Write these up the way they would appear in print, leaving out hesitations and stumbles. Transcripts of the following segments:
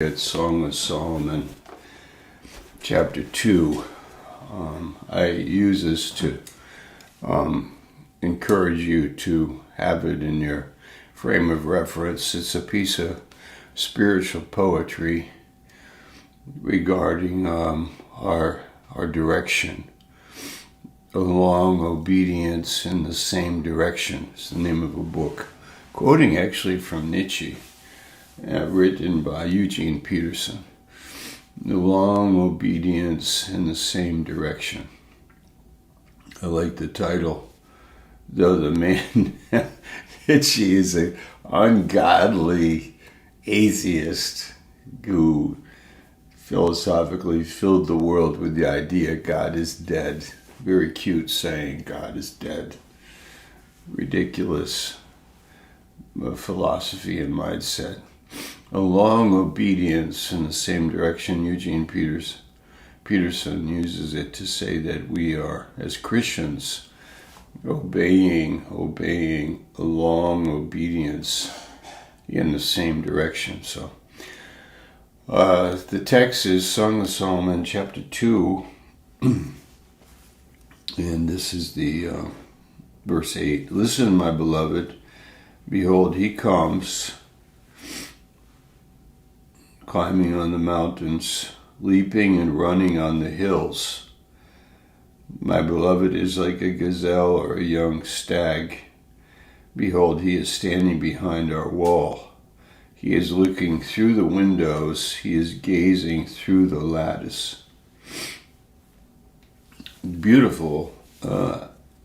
It's Song of Solomon, chapter 2. I use this to encourage you to have it in your frame of reference. It's a piece of spiritual poetry regarding our direction. A long obedience in the same direction is the name of a book, quoting actually from Nietzsche. Written by Eugene Peterson. The long obedience in the same direction. I like the title, though the man, Nietzsche, is an ungodly atheist who philosophically filled the world with the idea God is dead. Very cute saying, God is dead. Ridiculous philosophy and mindset. A long obedience in the same direction. Eugene Peterson uses it to say that we are, as Christians, obeying a long obedience in the same direction. So the text is Song of Solomon, chapter 2, and this is the verse 8. Listen, my beloved, behold, he comes, climbing on the mountains, leaping and running on the hills. My beloved is like a gazelle or a young stag. Behold, he is standing behind our wall. He is looking through the windows. He is gazing through the lattice. Beautiful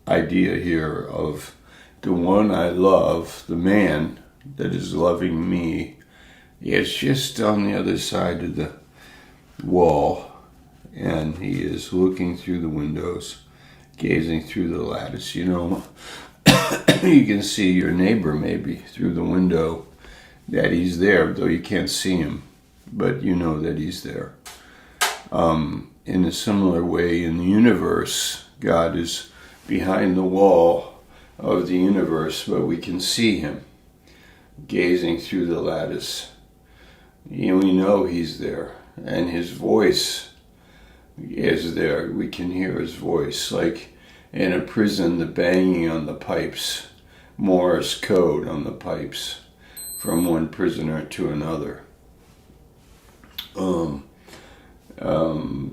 idea here of the one I love, the man that is loving me. It's just on the other side of the wall, and he is looking through the windows, gazing through the lattice. You know, you can see your neighbor maybe through the window, that he's there, though you can't see him, but you know that he's there. In a similar way, in the universe, God is behind the wall of the universe, but we can see him gazing through the lattice. We know he's there, and his voice is there. We can hear his voice, like in a prison, the banging on the pipes, Morse code on the pipes, from one prisoner to another.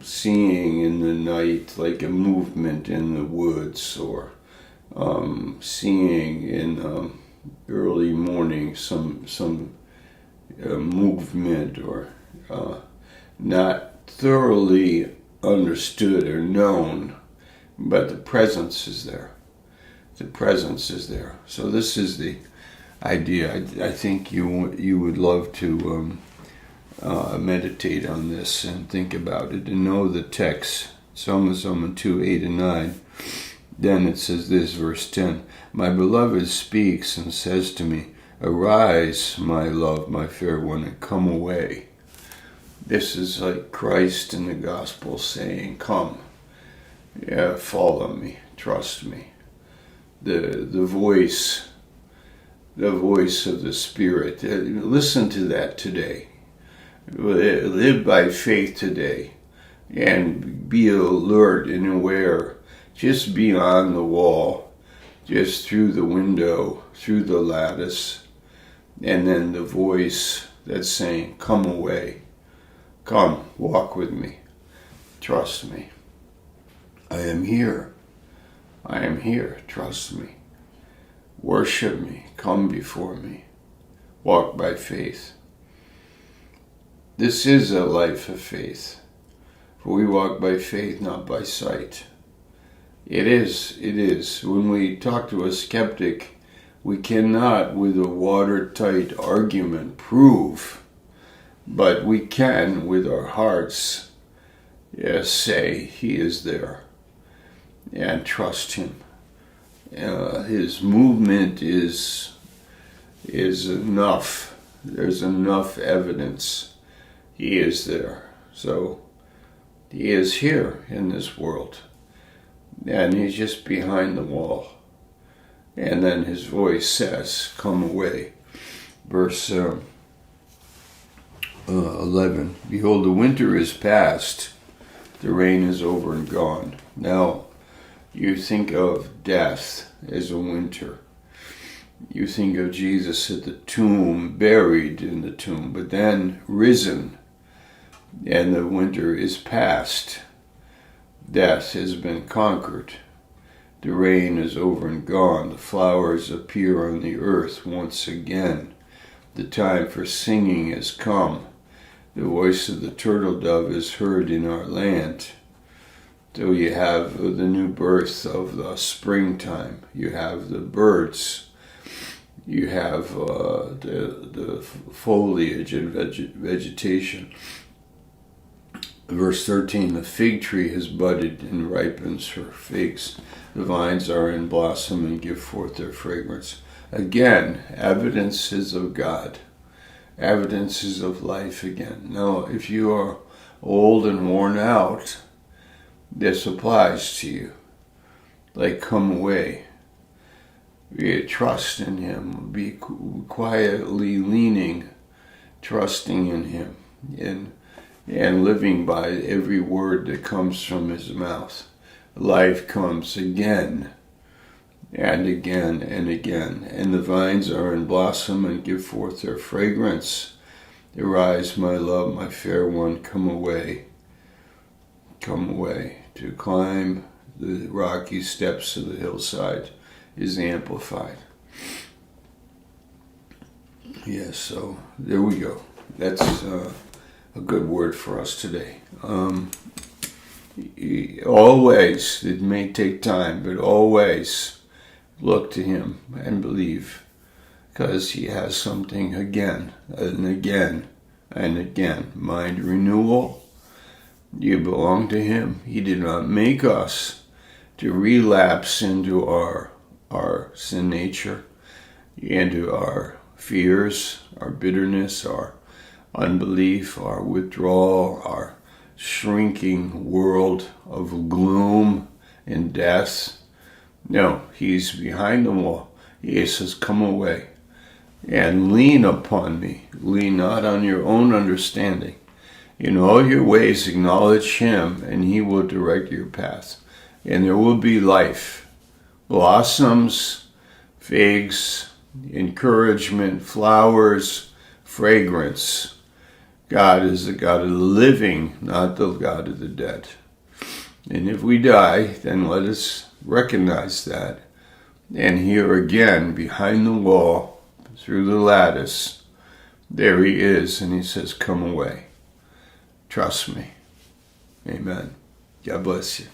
Seeing in the night, like a movement in the woods, or seeing in early morning some movement, or not thoroughly understood or known, but the presence is there. The presence is there. So this is the idea. I think you would love to meditate on this and think about it and know the text. Psalm of Solomon 2, 8 and 9. Then it says this, verse 10. My beloved speaks and says to me, arise, my love, my fair one, and come away. This is like Christ in the gospel saying, come, follow me, trust me. The voice of the Spirit. Listen to that today. Live by faith today, and be alert and aware, just beyond the wall, just through the window, through the lattice. And then the voice that's saying, come away. Come, walk with me. Trust me. I am here. I am here. Trust me. Worship me. Come before me. Walk by faith. This is a life of faith. For we walk by faith, not by sight. It is. When we talk to a skeptic, we cannot, with a watertight argument, prove, but we can, with our hearts, say he is there, and trust him. His movement is enough. There's enough evidence. He is there. So he is here in this world, and he's just behind the wall. And then his voice says, come away. Verse 11. Behold, the winter is past, the rain is over and gone. Now, you think of death as a winter. You think of Jesus at the tomb, buried in the tomb, but then risen, and the winter is past. Death has been conquered. The rain is over and gone. The flowers appear on the earth once again. The time for singing has come. The voice of the turtle dove is heard in our land. So you have the new birth of the springtime. You have the birds. You have the foliage and vegetation. Verse 13, the fig tree has budded and ripens her figs. The vines are in blossom and give forth their fragrance. Again, evidences of God. Evidences of life again. Now, if you are old and worn out, this applies to you. Like, come away. Trust in Him. Be quietly leaning, trusting in Him, and living by every word that comes from His mouth. Life comes again and again and again, and the vines are in blossom and give forth their fragrance. Arise, my love, my fair one, come away. Come away. To climb the rocky steps of the hillside is amplified. Yes, so there we go. That's a good word for us today. Always, it may take time, but always look to Him and believe, because He has something again and again and again. Mind renewal. You belong to Him. He did not make us to relapse into our sin nature, into our fears, our bitterness, our unbelief, our withdrawal, our shrinking world of gloom and death. No, He's behind the wall. He says, come away and lean upon me. Lean not on your own understanding. In all your ways acknowledge Him, and He will direct your path. And there will be life, blossoms, figs, encouragement, flowers, fragrance. God is the God of the living, not the God of the dead. And if we die, then let us recognize that. And here again, behind the wall, through the lattice, there He is, and He says, come away. Trust me. Amen. God bless you.